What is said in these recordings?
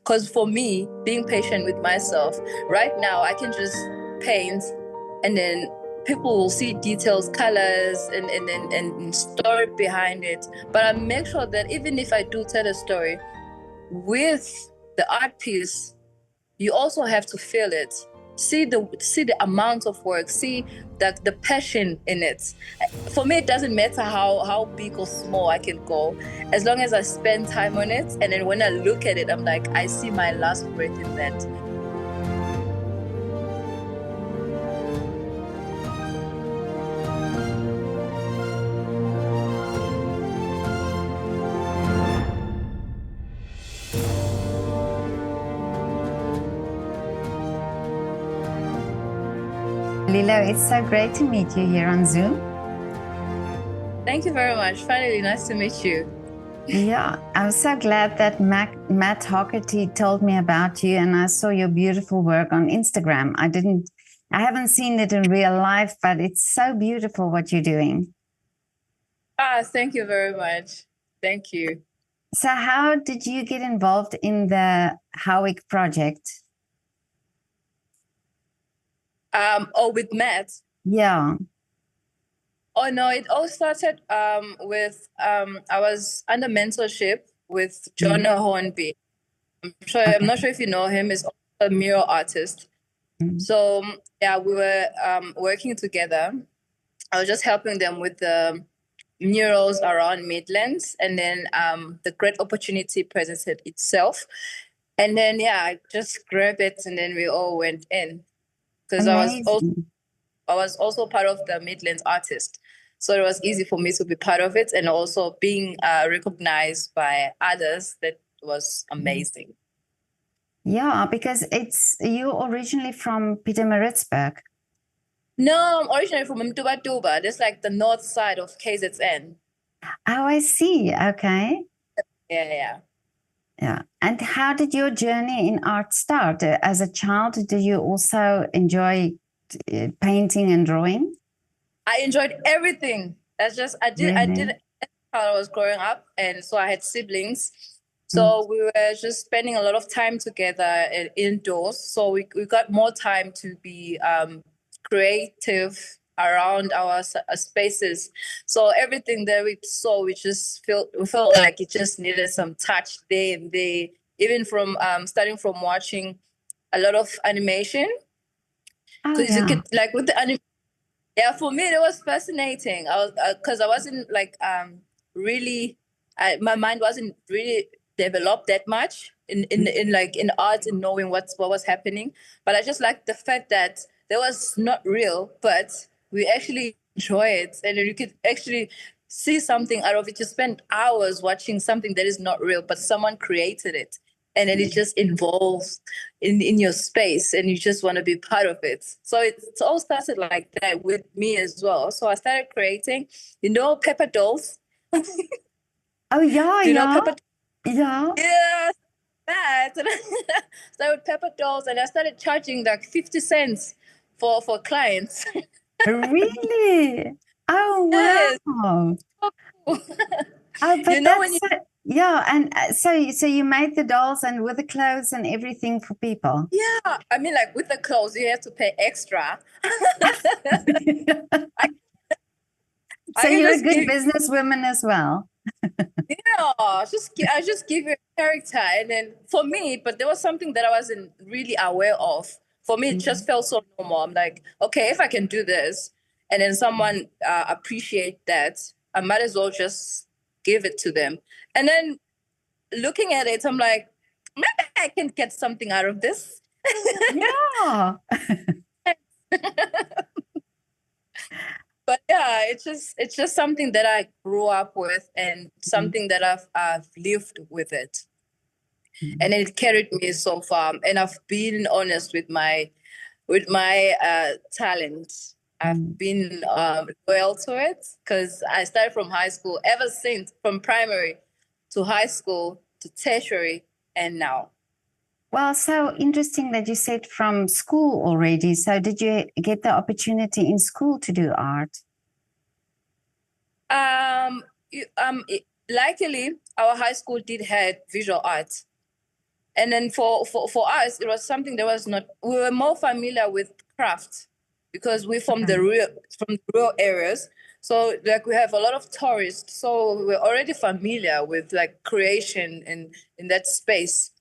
Because for me, being patient with myself, right now I can just paint and then people will see details, colors, and story behind it. But I make sure that even if I do tell a story with the art piece, you also have to feel it. See the amount of work, see the passion in it. For me, it doesn't matter how big or small I can go, as long as I spend time on it. And then when I look at it, I'm like, I see my last breath in that. Lelo, it's so great to meet you here on Zoom. Thank you very much. Finally, nice to meet you. Yeah, I'm so glad that Matt Hockerty told me about you, and I saw your beautiful work on Instagram. I haven't seen it in real life, but it's so beautiful what you're doing. Thank you very much. Thank you. So how did you get involved in the Howick project? With Matt? Yeah. Oh no, it all started with I was under mentorship with John Hornby. I'm not sure if you know him. He's a mural artist. So yeah, we were working together. I was just helping them with the murals around Midlands, and then the great opportunity presented itself. And then yeah, I just grabbed it, and then we all went in because I was also part of the Midlands artist. So it was easy for me to be part of it, and also being recognized by others. That was amazing. Yeah, because you're originally from Pietermaritzburg. No, I'm originally from Mtubatuba. That's like the north side of KZN. Oh, I see. Okay. Yeah. Yeah. And how did your journey in art start? As a child, did you also enjoy painting and drawing? I enjoyed everything. I did while I was growing up, and so I had siblings. So we were just spending a lot of time together indoors. So we got more time to be creative around our spaces. So everything that we saw, we felt like it just needed some touch there and there. Even from starting from watching a lot of animation, because you could like with the animation. Yeah, for me it was fascinating. I was because I wasn't like really, my mind wasn't really developed that much in like in art and knowing what was happening. But I just liked the fact that there was not real, but we actually enjoy it, and you could actually see something out of it. You spend hours watching something that is not real, but someone created it, and then it just involves in your space, and you just want to be part of it. So it's all started like that with me as well. So I started creating, paper dolls. Oh yeah, Do you know paper? Yeah. Yeah, that. Started with paper dolls, and I started charging like 50 cents for clients. Really? Oh Yes. wow. So cool. Oh, but When you, yeah, and so you made the dolls and with the clothes and everything for people. yeah, I mean, like with the clothes, you have to pay extra. So I can you're a just good give businesswoman as well. Yeah, I just give you a character, and then for me, but there was something that I wasn't really aware of. For me, it just felt so normal. I'm like, okay, if I can do this, and then someone appreciate that, I might as well just give it to them. And then looking at it, I'm like, maybe I can get something out of this. Yeah. But yeah, it's just something that I grew up with, and something that I've lived with it. And it carried me so far. And I've been honest with my talent. I've been loyal to it, because I started from high school. Ever since, from primary to high school to tertiary, and now. Well, so interesting that you said from school already. So did you get the opportunity in school to do art? Luckily, our high school did have visual arts. And then for us, it was something that was not, we were more familiar with craft because we're from the rural areas. So like we have a lot of tourists. So we're already familiar with like creation in that space.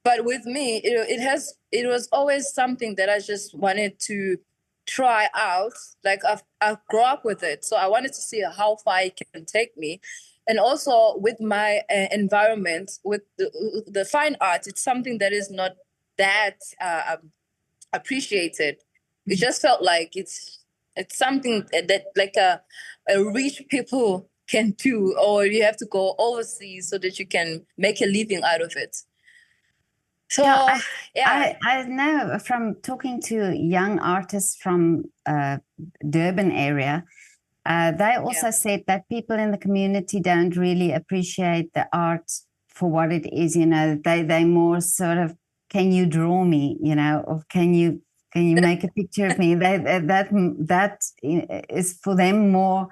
But with me, it was always something that I just wanted to try out. Like I've grown up with it. So I wanted to see how far it can take me. And also with my environment, with the fine art, it's something that is not that appreciated. It just felt like it's something that like a rich people can do, or you have to go overseas so that you can make a living out of it. So Yeah, yeah, I know from talking to young artists from Durban area, they also yeah, said that people in the community don't really appreciate the art for what it is. You know, they more sort of, can you draw me? You know, or can you make a picture of me? That is for them more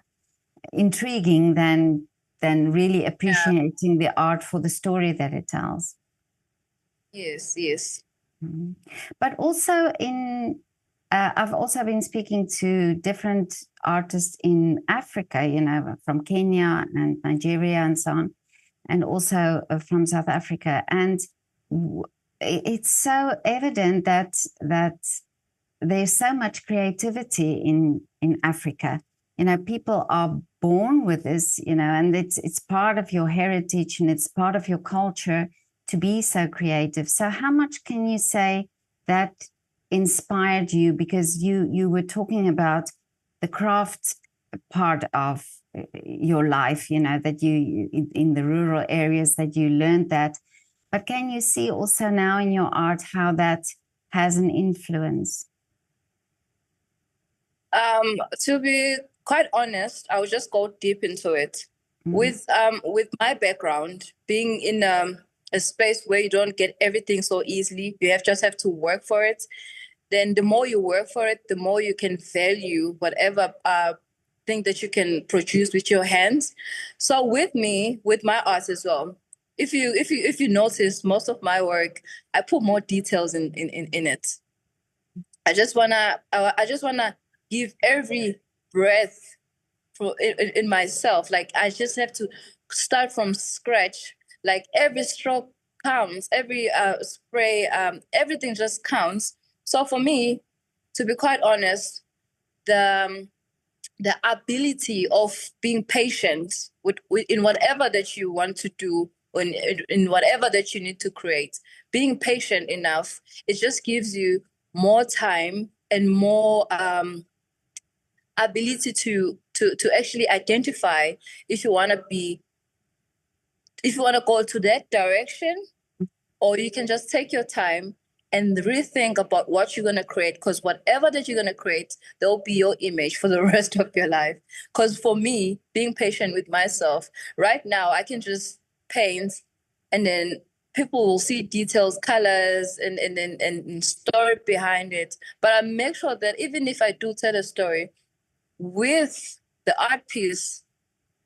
intriguing than really yeah, appreciating the art for the story that it tells. yes, yes, Mhm. But also I've also been speaking to different artists in Africa, you know, from Kenya and Nigeria and so on, and also from South Africa. And it's so evident that there's so much creativity in Africa. You know, people are born with this, you know, and it's part of your heritage and it's part of your culture to be so creative. So how much can you say that inspired you? Because you were talking about the craft part of your life, you know, that you in the rural areas that you learned that. But can you see also now in your art how that has an influence? To be quite honest, I will just go deep into it. Mm-hmm. With my background, being in a space where you don't get everything so easily, you just have to work for it. Then the more you work for it, the more you can value whatever thing that you can produce with your hands. So with me, with my art as well, if you notice most of my work, I put more details in it. I just wanna give every breath for in myself. Like I just have to start from scratch. Like every stroke counts, every spray, everything just counts. So for me, to be quite honest, the the ability of being patient with in whatever that you want to do, in whatever that you need to create, being patient enough, it just gives you more time and more ability to actually identify if you want to be if you want to go to that direction, or you can just take your time and rethink about what you're going to create, because whatever that you're going to create, there'll be your image for the rest of your life. Because for me, being patient with myself, right now I can just paint, and then people will see details, colors, and story behind it. But I make sure that even if I do tell a story with the art piece,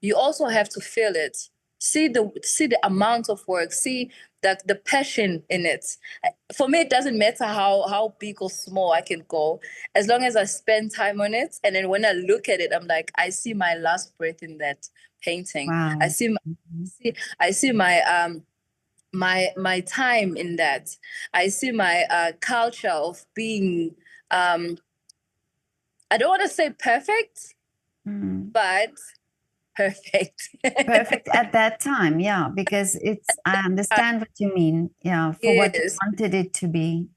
you also have to feel it, see the amount of work, see the passion in it. For me, it doesn't matter how big or small I can go, as long as I spend time on it. And then when I look at it, I'm like, I see my last breath in that painting. I Wow. see my, Mhm. I see my time in that. I see my culture of being I don't want to say perfect, Mm. but perfect. Perfect at that time, yeah, because I understand what you mean. Yeah, for what you Yes. wanted it to be.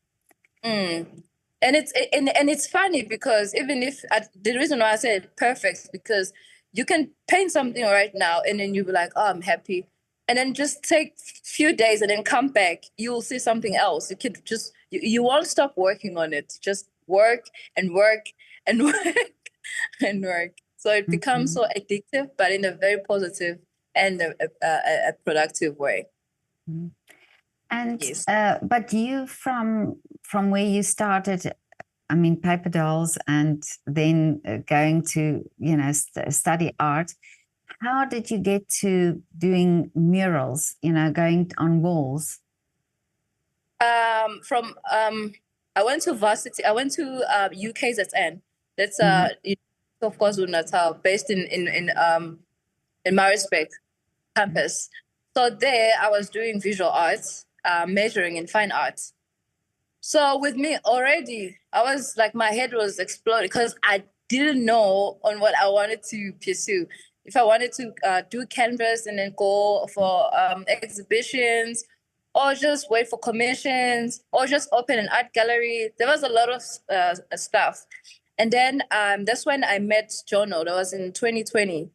Mm. And it's funny because even if the reason why I said perfect is because you can paint something right now and then you'll be like, oh, I'm happy. And then just take few days and then come back, you'll see something else. You could just you won't stop working on it. Just work and work and work and work. So it becomes Mhm. so addictive, but in a very positive and a productive way. Mhm. And Yes. but you from where you started, I mean, paper dolls, and then going to study art. How did you get to doing murals? You know, going on walls. From I went to varsity. I went to UKZN. That's of KwaZulu-Natal, based in Maritzburg campus. So there, I was doing visual arts, majoring in fine arts. So with me already, I was like, my head was exploding because I didn't know on what I wanted to pursue. If I wanted to do canvas and then go for exhibitions, or just wait for commissions, or just open an art gallery. There was a lot of stuff. And then that's when I met Jono. That was in 2020,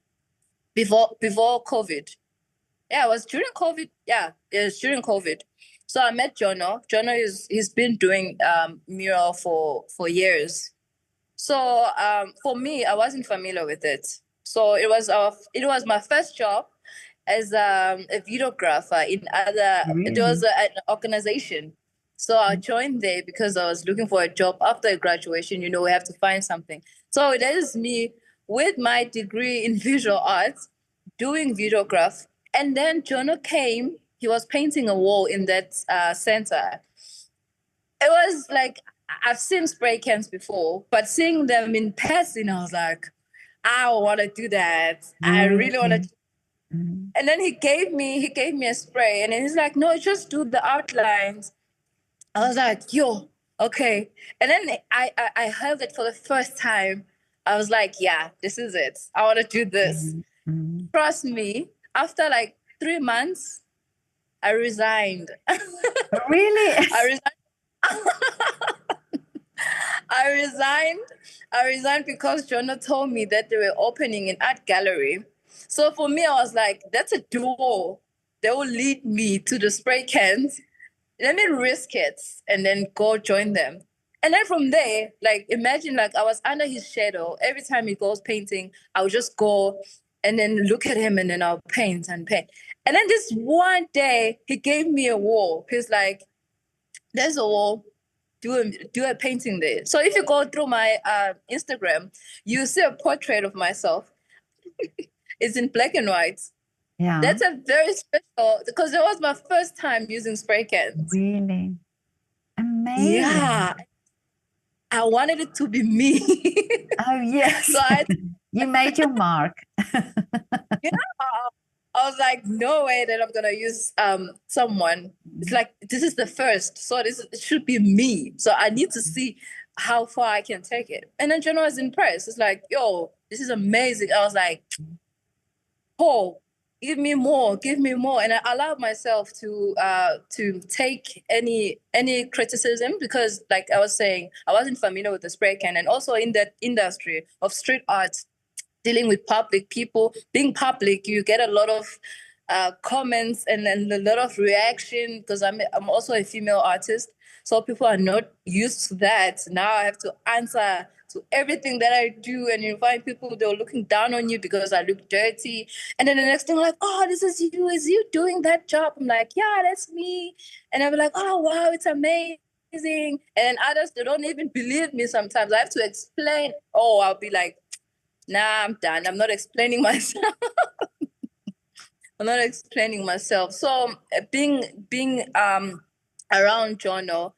before COVID. Yeah, it was during COVID. Yeah, it was during COVID. So I met Jono. He's been doing mural for years. So for me, I wasn't familiar with it. So it was my first job as a videographer in other. It was an organization. So I joined there because I was looking for a job after graduation. You know, we have to find something. So that is me with my degree in visual arts, doing videograph. And then Jono came. He was painting a wall in that center. It was like, I've seen spray cans before, but seeing them in person, I was like, I want to do that. I really want to. And then he gave me a spray, and he's like, no, just do the outlines. I was like, yo, okay. And then I held it for the first time. I was like, yeah, this is it. I want to do this. Trust me, after like 3 months, I resigned. Really? I resigned. I resigned because Jonah told me that they were opening an art gallery. So for me, I was like, that's a door. They will lead me to the spray cans. Let me risk it and then go join them. And then from there, like, imagine, like, I was under his shadow. Every time he goes painting, I would just go and then look at him, and then I'll paint and paint. And then this one day, he gave me a wall. He's like, there's a wall. Do a painting there. So if you go through my Instagram, you see a portrait of myself. It's in black and white. Yeah. That's a very special, because it was my first time using spray cans. Really? Amazing. Yeah. I wanted it to be me. Oh, yes. So you made your mark. Yeah. I was like, no way that I'm gonna use someone. It's like, this is the first, so it should be me. So I need to see how far I can take it. And then Jenna was impressed. It's like, yo, this is amazing. I was like, Paul, give me more, and I allowed myself to take any criticism, because, like I was saying, I wasn't familiar with the spray can, and also in that industry of street art, dealing with public people, being public, you get a lot of comments and then a lot of reaction, because I'm also a female artist, so people are not used to that. Now I have to answer to everything that I do, and you find people, they're looking down on you because I look dirty, and then the next thing, like, oh, this is you doing that job? I'm like, yeah, that's me. And I'll be like, oh wow, it's amazing. And then others, they don't even believe me. Sometimes I have to explain. Oh, I'll be like, nah, I'm done. I'm not explaining myself. I'm not explaining myself. So being around Jono,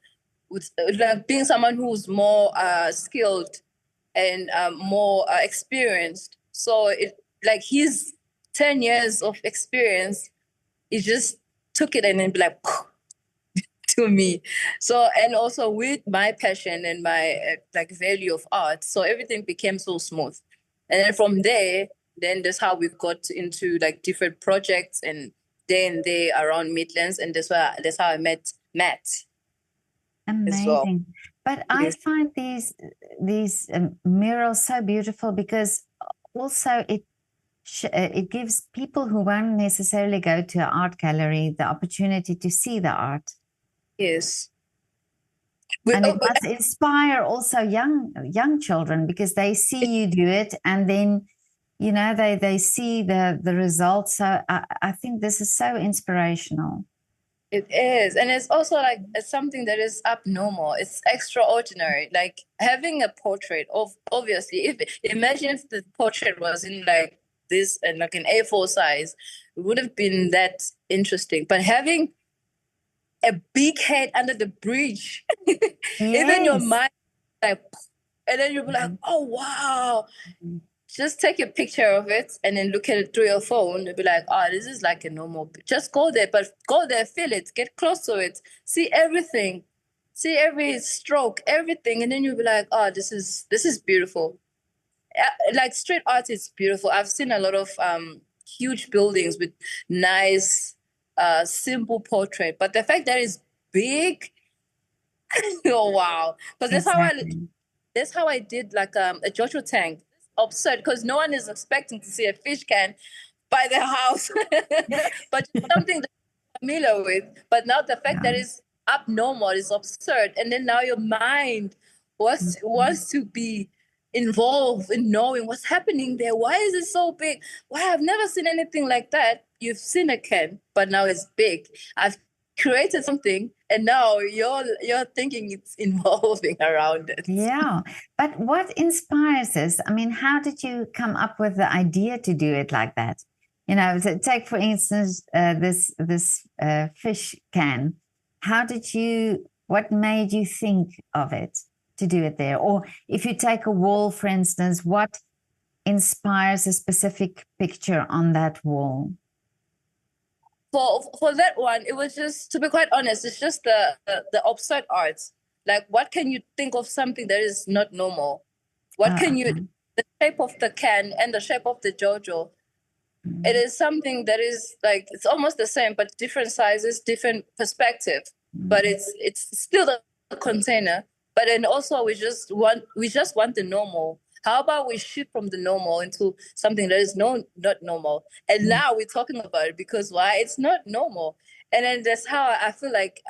with like being someone who's more skilled and more experienced. So it, like, his 10 years of experience, he just took it and then be like to me. So, and also with my passion and my like value of art, so everything became so smooth. And then from there, then that's how we got into like different projects, and then they around Midlands, and that's how I met Matt. Amazing. Well. But I find these murals so beautiful, because also it gives people who won't necessarily go to an art gallery the opportunity to see the art. Yes. And it must inspire also young children, because they see you do it, and then, you know, they see the results. So I think this is so inspirational. It is. And it's also like, it's something that is abnormal. It's extraordinary. Like having a portrait of, obviously, imagine if the portrait was in like this and like an A4 size, it would have been that interesting. But having a big head under the bridge. And then your Yes. mind, like, and then you'll be like, oh, wow. Just take a picture of it and then look at it through your phone. You'll be like, oh, this is like a normal. Just go there, but go there, feel it, get close to it, see everything, see every stroke, everything, and then you'll be like, oh, this is beautiful. Like street art is beautiful. I've seen a lot of huge buildings with nice, simple portrait, but the fact that it's big, oh wow! Because Exactly. that's how I did like a Joshua tank. Absurd because no one is expecting to see a fish can by their house, but it's something that you're familiar with. But now the fact Yeah. that it's abnormal is absurd, and then now your mind wants to be involved in knowing what's happening there. Why is it so big? Why I've never seen anything like that. You've seen a can, but now it's big. I've created something and now you're thinking it's evolving around it. Yeah. But what inspires this? I mean, how did you come up with the idea to do it like that? You know, take for instance this fish can. How did you? What made you think of it to do it there? Or if you take a wall, for instance, what inspires a specific picture on that wall? For that one, it was just, to be quite honest, it's just the absurd arts. Like, what can you think of something that is not normal? What can you, Okay. the shape of the can and the shape of the JoJo, it is something that is like, it's almost the same, but different sizes, different perspective. But it's still a container. But then also we just want the normal. How about we shift from the normal into something that is not normal? And now we're talking about it because why? It's not normal. And then that's how I feel like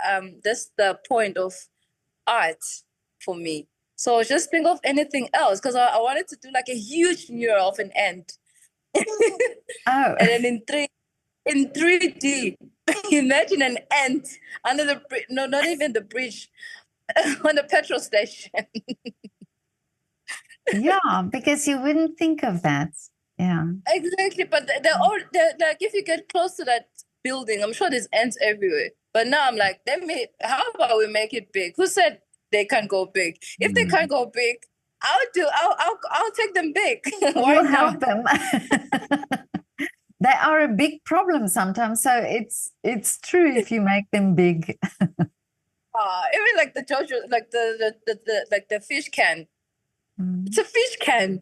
that's the point of art for me. So just think of anything else because I wanted to do like a huge mural of an ant. Oh, And then in 3D, imagine an ant under the bridge, no, not even the bridge, on the petrol station. yeah, because you wouldn't think of that. Yeah. Exactly, but they're like if you get close to that building, I'm sure there's ants everywhere. But now I'm like, how about we make it big? Who said they can't go big? If they can't go big, I'll take them big. Why You'll not? help them. They are a big problem sometimes. So it's true if you make them big. Even like the Jojo, like the like the fish can. It's a fish can.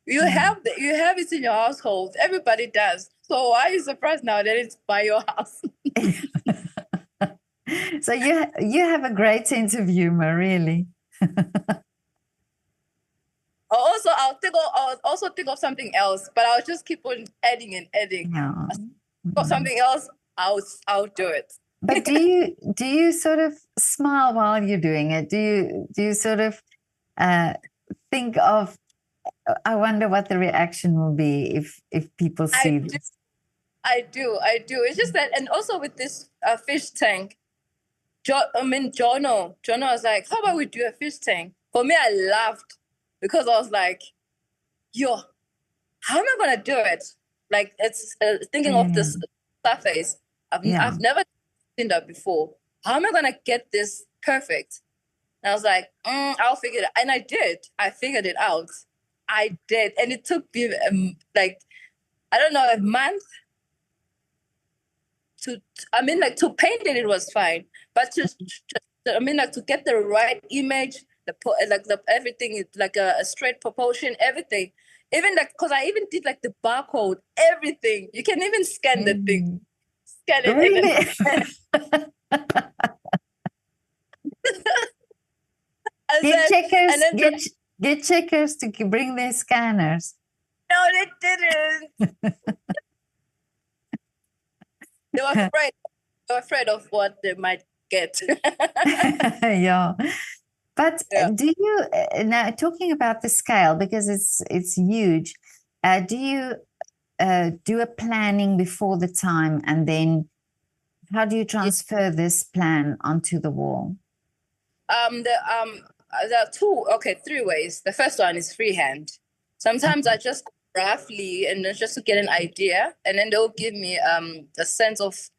You have it in your household. Everybody does. So why are you surprised now that it's by your house? So you have a great sense of humor, really. I'll also think of something else, but I'll just keep on adding and adding. Yeah. For something else, I'll do it. But do you sort of smile while you're doing it? Do you sort of think of, I wonder what the reaction will be if people see this? I do. It's just that, and also with this fish tank, Jono was like, "How about we do a fish tank?" For me, I laughed because I was like, "Yo, how am I gonna do it?" Like it's thinking of this surface. I've never seen that before. How am I gonna get this perfect? And I was like, I'll figure it out. And I did. I figured it out. I did. And it took me like, I don't know, a month to paint it was fine. But to get the right image, everything, like a straight proportion, everything. Even like, because I even did like the barcode, everything. You can even scan the thing. Scan it Really? and Get checkers to bring their scanners. No, they didn't. They were afraid. They were afraid of what they might get. Yeah. But do you now talking about the scale, because it's huge? Do you do a planning before the time, and then how do you transfer this plan onto the wall? There are three ways. The first one is freehand. Sometimes I just go roughly and then just to get an idea, and then they'll give me a sense of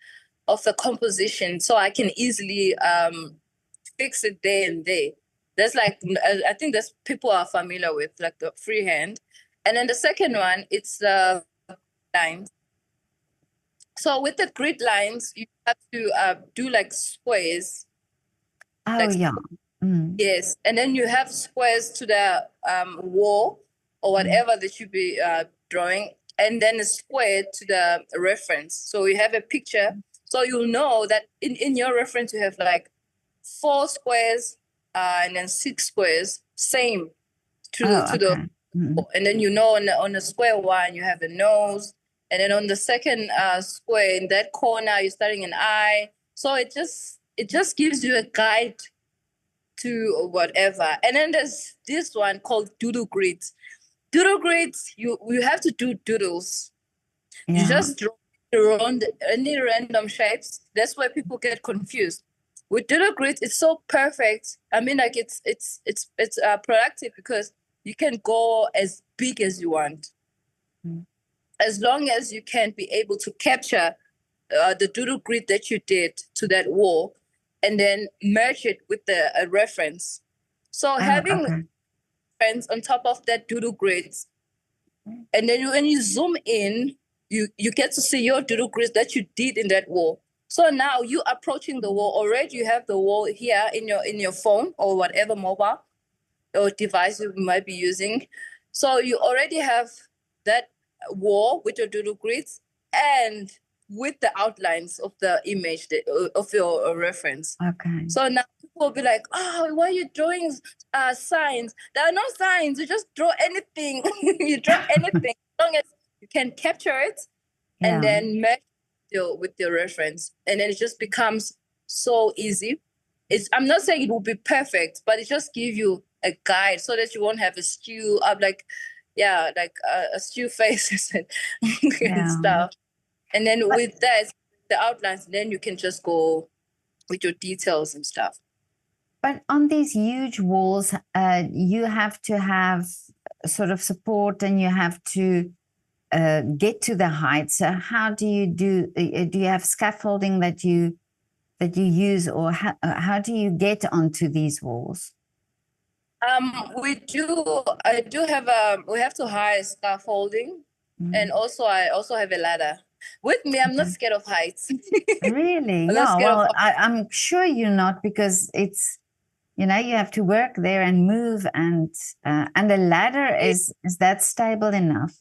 of the composition, so I can easily fix it there and there. There's like, I think there's people are familiar with like the freehand. And then the second one, it's the lines. So with the grid lines, you have to do like squares. Oh, Like, yeah. Mm. yes. And then you have squares to the wall or whatever that you be drawing. And then a square to the reference. So you have a picture. So you'll know that in your reference, you have like 4 squares and then 6 squares, same to Oh, the, okay. Mm. and then you know on the square one you have a nose, and then on the second square in that corner you're starting an eye. So it just gives you a guide to whatever. And then there's this one called doodle grids. Doodle grids, you have to do doodles. You Yeah. just draw around any random shapes. That's why people get confused. With doodle grids, it's so perfect. I mean, like it's productive because you can go as big as you want, as long as you can be able to capture the doodle grid that you did to that wall, and then merge it with the reference. So Oh, having okay. reference on top of that doodle grids, and then when you zoom in, you get to see your doodle grids that you did in that wall. So now you approaching the wall already. You have the wall here in your phone or whatever mobile or device you might be using. So you already have that wall with your doodle grids and with the outlines of the image of your reference. Okay. So now people will be like, "Oh, why are you drawing signs? There are no signs. You just draw anything. You draw anything as long as you can capture it and Yeah. then match with your reference, and then it just becomes so easy. I'm not saying it will be perfect, but it just gives you a guide so that you won't have a stew up like, yeah, like a stew faces and, Yeah. and stuff. And then But, with that, the outlines, then you can just go with your details and stuff. but on these huge walls, you have to have sort of support, and you have to get to the height. So how do you do? Do you have scaffolding that you use, or how do you get onto these walls? We do. I do have we have to hire scaffolding, and also I also have a ladder. With me, I'm not Okay. scared of heights. Really? I'm not Yeah. scared of. Well, I'm sure you're not, because it's, you know, you have to work there and move, and the ladder is that stable enough?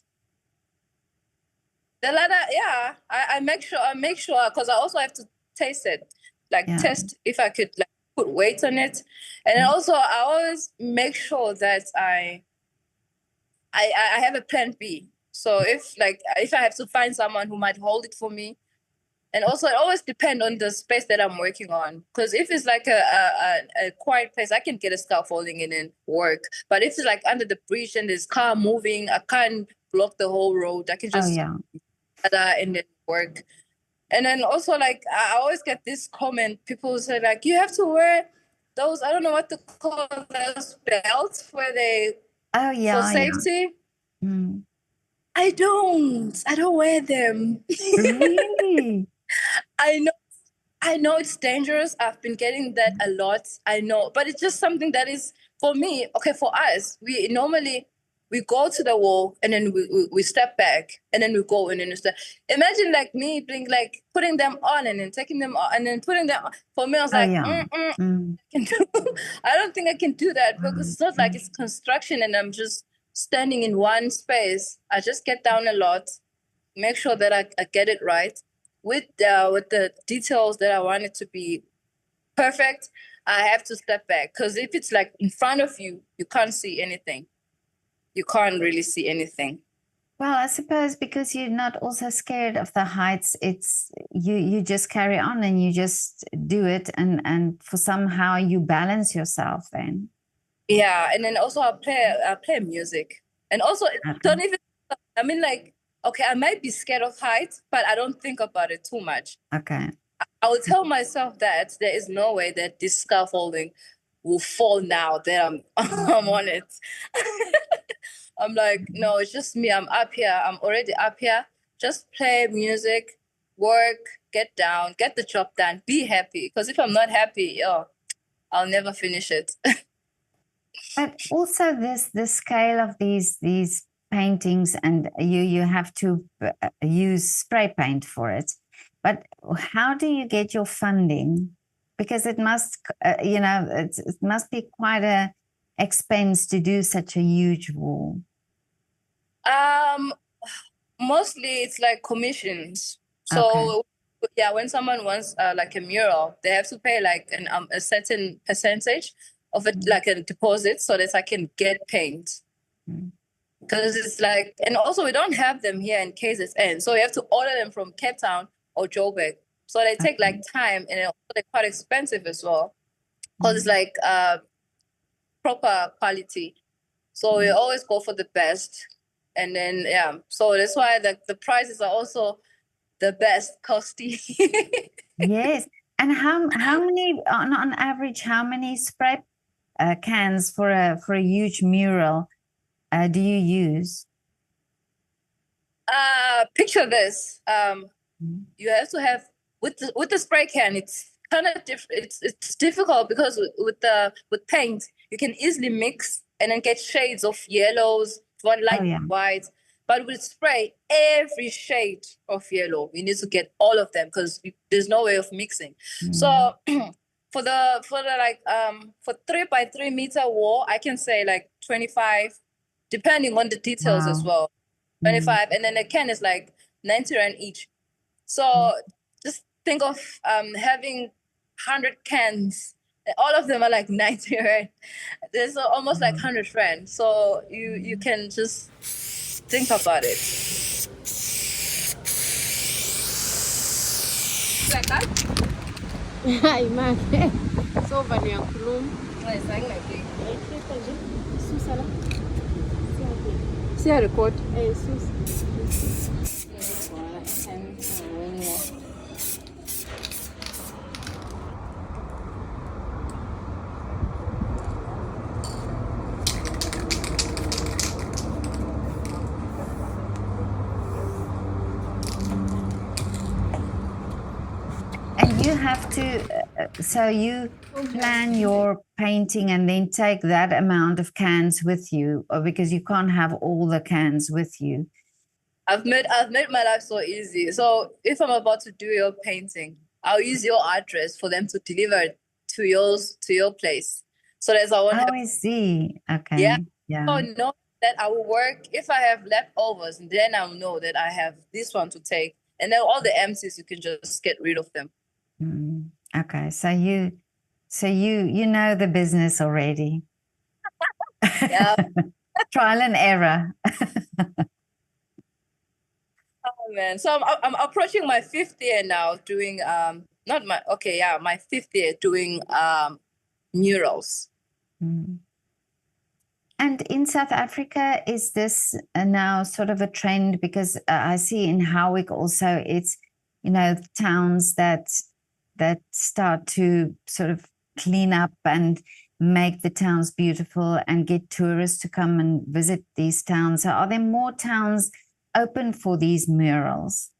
The ladder, yeah. I make sure because I also have to taste it, like Yeah. test if I could like put weight on it, and then also I always make sure that I have a plan B. So if I have to find someone who might hold it for me, and also it always depends on the space that I'm working on. Because if it's like a quiet place, I can get a scaffolding in and work. But if it's like under the bridge and there's car moving, I can't block the whole road. I can Oh, just yeah. and then work. And then also like I always get this comment. People say like, you have to wear those, I don't know what to call those belts where they Oh, for yeah. safety. Yeah. Mm. I don't wear them. Really? I know it's dangerous. I've been getting that a lot. I know, but it's just something that is for me. Okay, for us, we go to the wall and then we step back and then we go and then we step. Imagine like me being like putting them on and then taking them off and then putting them on. For me, I was Oh, like, yeah. Mm. I can do. I don't think I can do that because it's not like it's construction and I'm just standing in one space. I just get down a lot, make sure that I get it right with the details that I want it to be perfect. I have to step back because if it's like in front of you, you can't see anything. You can't really see anything. Well, I suppose because you're not also scared of the heights, it's you just carry on and you just do it, and for somehow you balance yourself then. Yeah, and then also I play music, and also Okay. don't even. I mean, like, okay, I might be scared of heights, but I don't think about it too much. Okay. I will tell myself that there is no way that this scaffolding will fall now that I'm I'm on it. I'm like, no, it's just me. I'm up here. I'm already up here. Just play music, work, get down, get the job done, be happy. Because if I'm not happy, I'll never finish it. But also the scale of these paintings, and you have to use spray paint for it. But how do you get your funding? Because it must, it must be quite a expense to do such a huge wall. Mostly it's like commissions. So yeah, when someone wants like a mural, they have to pay like a certain percentage of it, like a deposit, so that I can get paint. Because it's like, and also we don't have them here in KZN, so you have to order them from Cape Town or Joburg. So they take like time, and also they're quite expensive as well, because it's like proper quality. So we always go for the best. And then, yeah, so that's why the prices are also the best costing. Yes. And how many, on average, how many spray cans for a huge mural do you use? Picture this. You have to have, with the spray can, it's kind of different. It's difficult because with paint, you can easily mix and then get shades of yellows, one light white. But with spray, every shade of yellow, you need to get all of them because there's no way of mixing. So for 3x3 meter wall, I can say like 25, depending on the details as well. 25, and then the can is like 90 rand each. So just think of having 100 cans. All of them are like 90 rand. There's almost like 100 rand. So you can just think about it. Like that? Hayi manje. Sova niyakhuluma. Susa la. Siyarecord. Susa. And you have to, so you plan your painting and then take that amount of cans with you, or because you can't have all the cans with you. I've made my life so easy. So if I'm about to do your painting, I'll use your address for them to deliver it to your place. So that I won't have. I see. Okay. Yeah. So know that I will work. If I have leftovers, then I'll know that I have this one to take. And then all the empties, you can just get rid of them. Okay. So you know the business already. Yeah. Trial and error. Oh man. So I'm approaching my 5th year now doing my 5th year doing murals. And in South Africa, is this now sort of a trend? Because I see in Howick also, it's, towns that start to sort of clean up and make the towns beautiful and get tourists to come and visit these towns. So are there more towns open for these murals?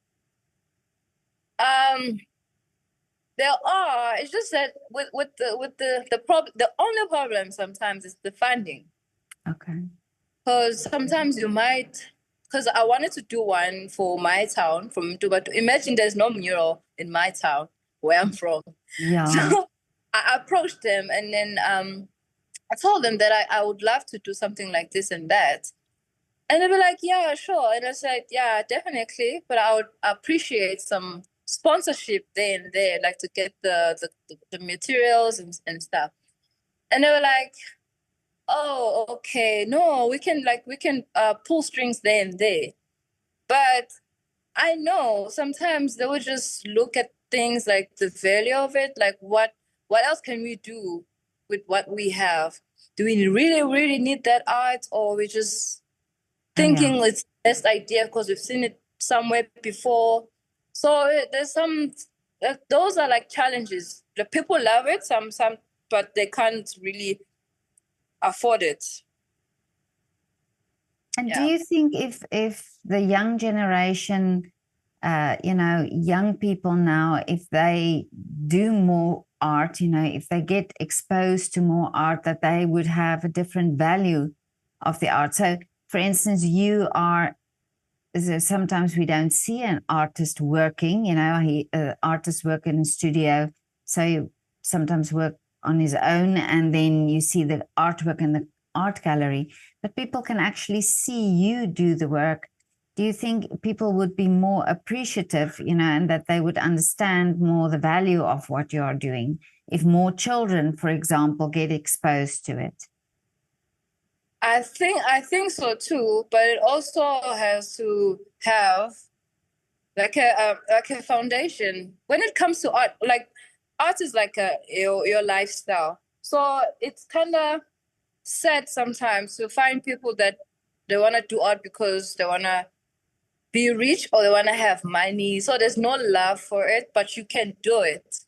There are. It's just that with the only problem sometimes is the funding. Okay. Because sometimes because I wanted to do one for my town, from Mtuba. Imagine there's no mural in my town where I'm from. Yeah. So I approached them, and then I told them that I would love to do something like this and that. And they were like, yeah, sure. And I said, yeah, definitely. But I would appreciate some sponsorship there and there, like to get the materials and stuff. And they were like, oh, okay, no, we can pull strings there and there. But I know sometimes they would just look at things like the value of it, like what else can we do with what we have? Do we really, really need that art, or we just thinking it's the best idea because we've seen it somewhere before? So there's those are like challenges. The people love it, some, but they can't really afford it. And do you think if the young generation young people now, if they do more art, if they get exposed to more art, that they would have a different value of the art. So, for instance, sometimes we don't see an artist working, artists work in a studio. So you sometimes work on his own, and then you see the artwork in the art gallery, but people can actually see you do the work. Do you think people would be more appreciative, and that they would understand more the value of what you are doing if more children, for example, get exposed to it? I think so too, but it also has to have like a foundation when it comes to art. Like art is like your lifestyle, so it's kind of sad sometimes to find people that they want to do art because they want to be rich or they want to have money. So there's no love for it, but you can do it.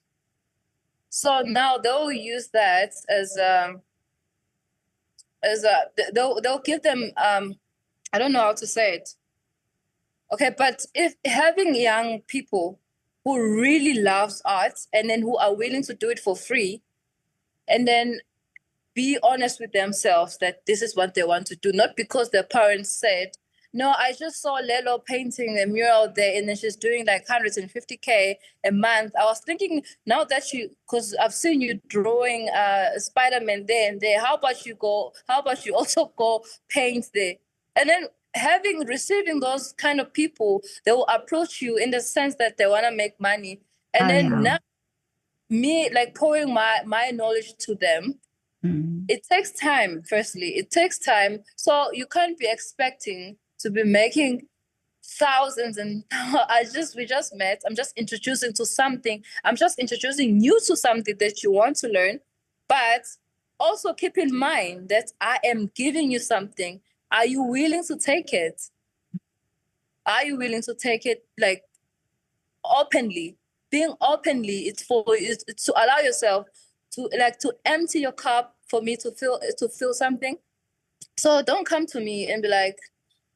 So now they'll use that as they'll give them I don't know how to say it. Okay, but if having young people who really loves art and then who are willing to do it for free, and then be honest with themselves that this is what they want to do, not because their parents said, no, I just saw Lelo painting a mural there and then she's doing like 150K a month. I was thinking now that because I've seen you drawing Spider-Man there and there, how about you also go paint there? And then receiving those kind of people, they will approach you in the sense that they want to make money. And then now me like pouring my knowledge to them. It takes time, firstly. It takes time. So you can't be expecting to be making thousands and we just met. I'm just introducing to something. I'm just introducing you to something that you want to learn. But also keep in mind that I am giving you something. Are you willing to take it? Are you willing to take it like openly? Being openly, it's to allow yourself to empty your cup for me to feel something. So don't come to me and be like,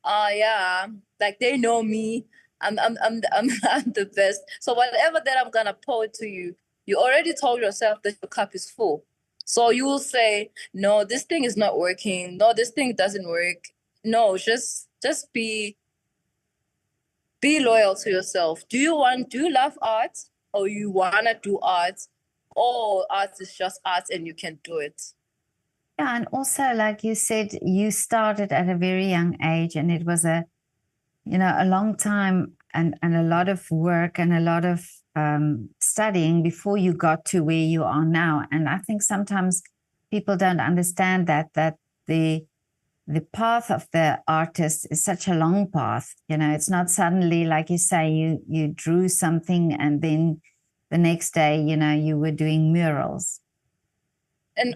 yeah, like they know me. I'm the best. So whatever that I'm gonna pour to you, you already told yourself that your cup is full. So you will say, no, this thing is not working. No, this thing doesn't work. No, just be loyal to yourself. Do you love art, or you wanna do art, or art is just art and you can do it? Yeah, and also, like you said, you started at a very young age, and it was a long time and a lot of work and a lot of studying before you got to where you are now. And I think sometimes people don't understand that the path of the artist is such a long path. It's not suddenly, like you say, you drew something and then the next day, you were doing murals. And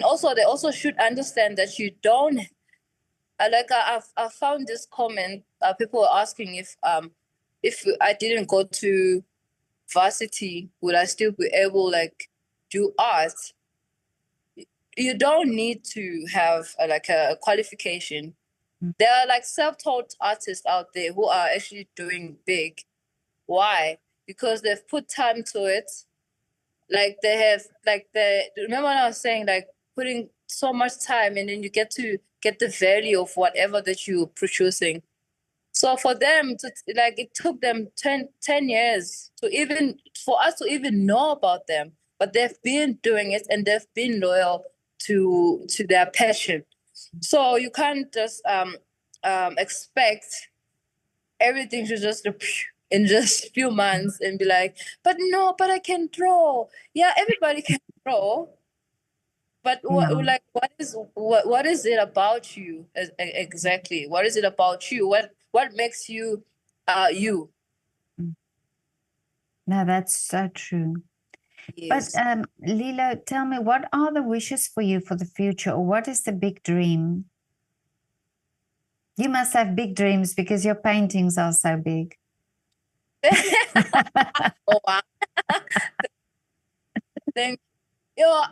also they also should understand that you don't I found this comment, people were asking if I didn't go to varsity, would I still be able like do art? You don't need to have a qualification. There are like self-taught artists out there who are actually doing big. Why? Because they've put time to it. Like they have remember when I was saying like putting so much time and then you get to get the value of whatever that you're producing. So for them to it took them 10 years for us to even know about them, but they've been doing it and they've been loyal to their passion. So you can't just expect everything to just in just a few months and be like, but I can draw. Yeah, everybody can draw. But what is it about you exactly? What is it about you? What makes you you? No, that's so true. Yes. But Lelo, tell me, what are the wishes for you for the future, or what is the big dream? You must have big dreams because your paintings are so big. Oh wow. Thank you.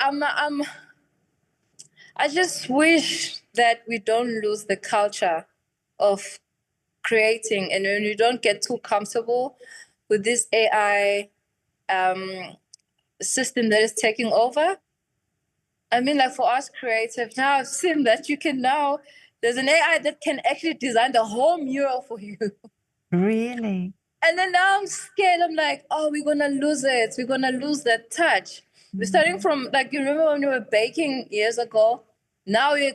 I just wish that we don't lose the culture of creating, and when you don't get too comfortable with this AI system that is taking over. I mean, like for us creative, now I've seen that you can now, there's an AI that can actually design the whole mural for you. Really? And then now I'm scared. I'm like, oh, we're going to lose it. We're going to lose that touch. We're starting from, like, you remember when you were baking years ago? Now you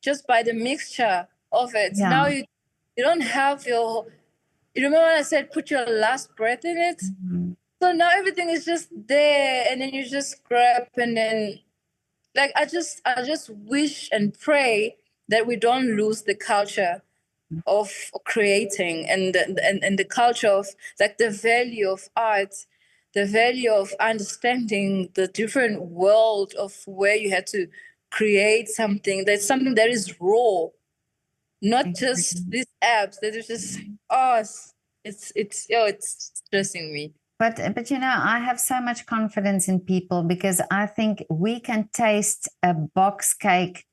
just buy the mixture of it. Yeah. Now you don't have you remember when I said put your last breath in it? So now everything is just there, and then you just grab, and then like I just wish and pray that we don't lose the culture of creating and the culture of like the value of art, the value of understanding the different world of where you had to create something that's something that is raw, not just these apps that is just it's stressing me. But I have so much confidence in people because I think we can taste a box cake.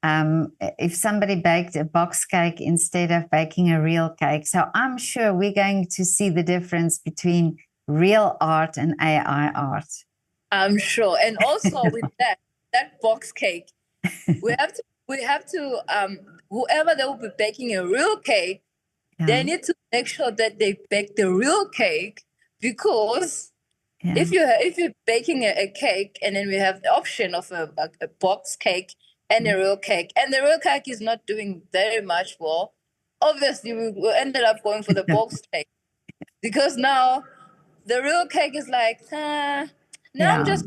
If somebody baked a box cake instead of baking a real cake. So I'm sure we're going to see the difference between real art and AI art. I'm sure. And also with that box cake, we have to whoever they will be baking a real cake, they need to make sure that they bake the real cake, because if you're baking a cake and then we have the option of a box cake and a real cake, and the real cake is not doing very much well, obviously we ended up going for the box cake, because now the real cake is like, now I'm just,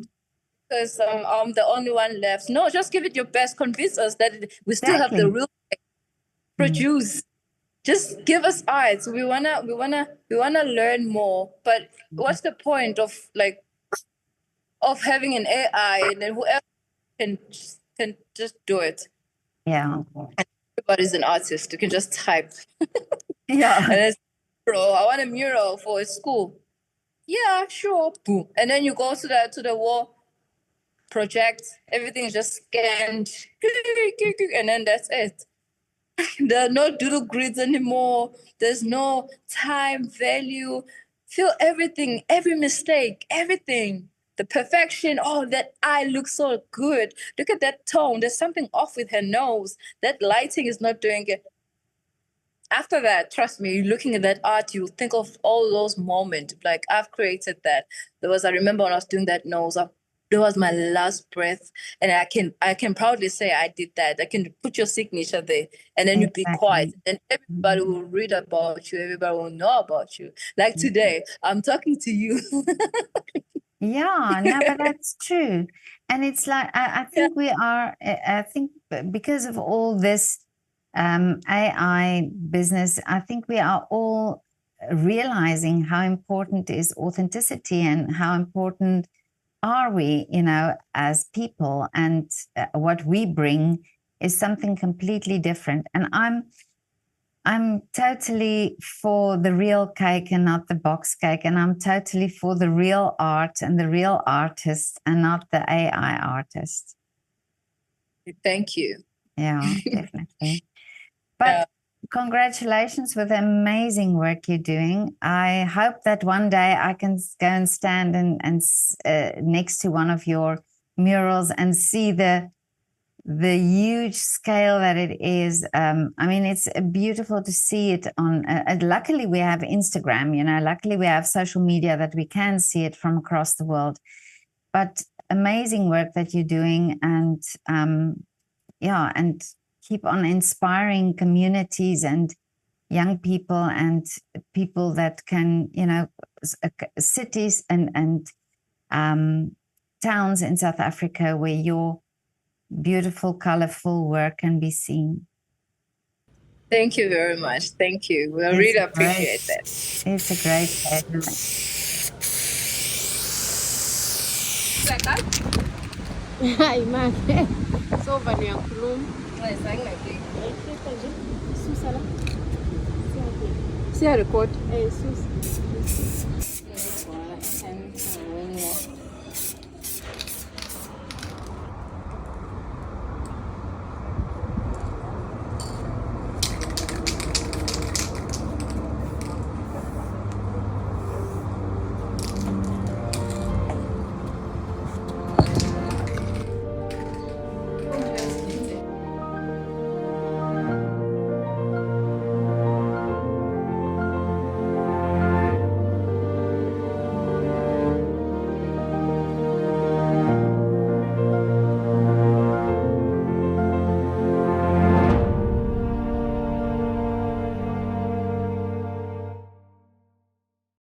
because I'm the only one left. No, just give it your best. Convince us that we still have the real cake. Produce. Just give us eyes. We wanna learn more. But what's the point of having an AI and then whoever can just do it? Yeah. Everybody's an artist. You can just type. Yeah. And it's mural. I want a mural for a school. Yeah, sure. Boom. And then you go to the wall, project, everything is just scanned, and then that's it. There are no doodle grids anymore. There's no time, value. Feel everything, every mistake, everything. The perfection. Oh, that eye looks so good. Look at that tone. There's something off with her nose. That lighting is not doing it. After that, trust me, looking at that art, you think of all those moments. Like, I've created that. I remember when I was doing that nose, that was my last breath. And I can proudly say I did that. I can put your signature there, and then you be quiet. And everybody will read about you. Everybody will know about you. Like today, I'm talking to you. Yeah, no, but that's true. And it's like, I think I think because of all this AI business, I think we are all realizing how important is authenticity and how important are we, as people, and what we bring is something completely different. And I'm totally for the real cake and not the box cake, and I'm totally for the real art and the real artist and not the AI artist. Thank you. Yeah, definitely. But congratulations with the amazing work you're doing. I hope that one day I can go and stand and next to one of your murals and see the huge scale that it is. I mean, it's beautiful to see it on. Luckily, we have Instagram. Luckily we have social media that we can see it from across the world. But amazing work that you're doing, and and keep on inspiring communities and young people and people that can, cities and towns in South Africa where your beautiful, colorful work can be seen. Thank you very much. Thank you. We really appreciate that. It's a great pleasure. Hayi make sova niyakhuluma. Susa la. Siyarecord. Susa.